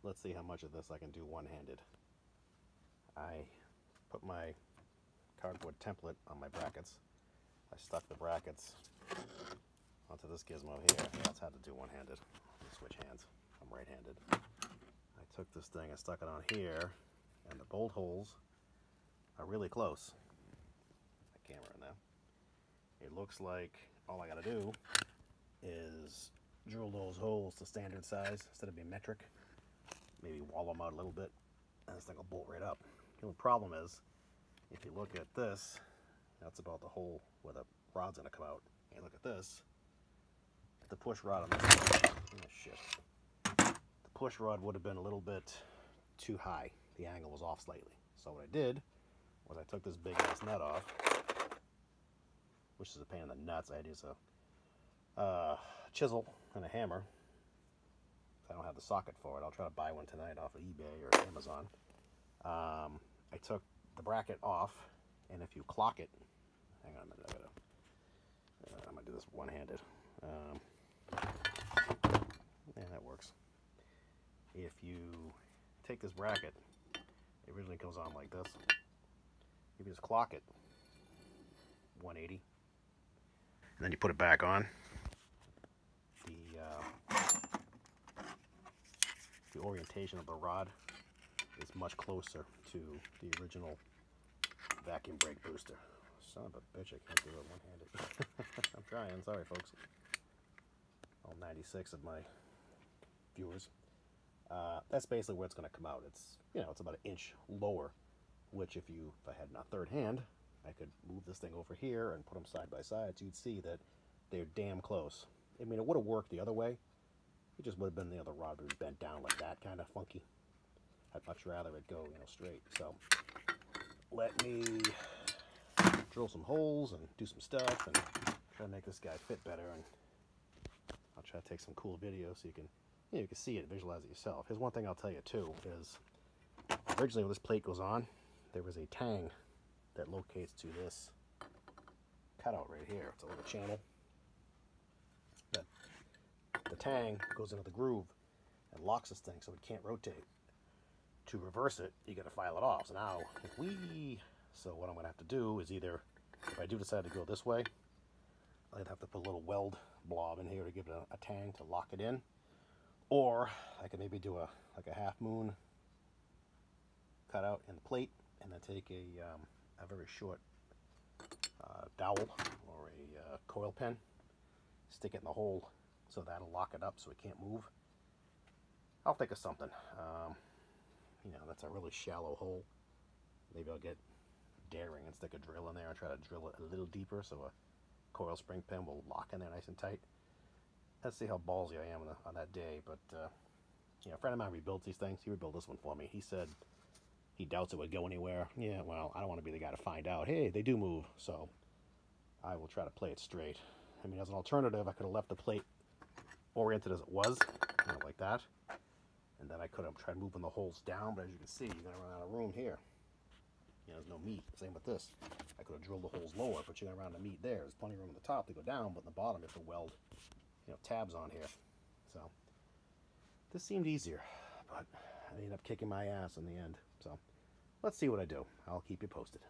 let's see how much of this I can do one-handed. I put my cardboard template on my brackets. I stuck the brackets onto this gizmo here. That's how to do one-handed. Switch hands. I'm right-handed. I took this thing and stuck it on here, and the bolt holes are really close. My camera in there. It looks like all I gotta do is drill those holes to standard size instead of being metric. Maybe wallow them out a little bit, and this thing will bolt right up. The only problem is, if you look at this, that's about the hole where the rod's gonna come out. And you look at this, the push rod on this, the push rod would have been a little bit too high. The angle was off slightly. So what I did was I took this big ass nut off, which is a pain in the nuts. I had to use a chisel and a hammer. I don't have the socket for it. I'll try to buy one tonight off of eBay or Amazon. I took the bracket off, and if you clock it, hang on a minute, I'm gonna do this one-handed. Yeah, that works. If you take this bracket, it originally goes on like this. You just clock it 180, and then you put it back on. The orientation of the rod is much closer to the original vacuum brake booster. Son of a bitch, I can't do it one-handed. I'm trying, sorry folks. All 96 of my viewers. That's basically where it's going to come out. It's, it's about an inch lower, which if I had a third hand, I could move this thing over here and put them side by side, so you'd see that they're damn close. I mean, it would have worked the other way. It just would have been the other rod would be bent down like that, kind of funky. I'd much rather it go, straight. So let me drill some holes and do some stuff and try to make this guy fit better. And I'll try to take some cool videos so you can, you can see it, visualize it yourself. Here's one thing I'll tell you too is originally when this plate goes on, there was a tang that locates to this cutout right here. It's a little channel. The tang goes into the groove and locks this thing so it can't rotate. To reverse it, you got to file it off. So now, what I'm going to have to do is either, if I do decide to go this way, I'd have to put a little weld blob in here to give it a tang to lock it in, or I could maybe do like a half moon cutout in the plate, and then take a very short dowel or a coil pen, stick it in the hole so that'll lock it up so it can't move. I'll think of something. That's a really shallow hole. Maybe I'll get daring and stick a drill in there and try to drill it a little deeper so a coil spring pin will lock in there nice and tight. Let's see how ballsy I am on that day. But a friend of mine rebuilds these things. He rebuilt this one for me. He said he doubts it would go anywhere. Yeah, well, I don't want to be the guy to find out. Hey, they do move, so I will try to play it straight. I mean, as an alternative, I could have left the plate oriented as it was, like that. And then I could have tried moving the holes down, but as you can see, you're going to run out of room here. There's no meat. Same with this. I could have drilled the holes lower, but you're going to run out of meat there. There's plenty of room at the top to go down, but in the bottom you have to weld, tabs on here. So this seemed easier, but I ended up kicking my ass in the end. So let's see what I do. I'll keep you posted.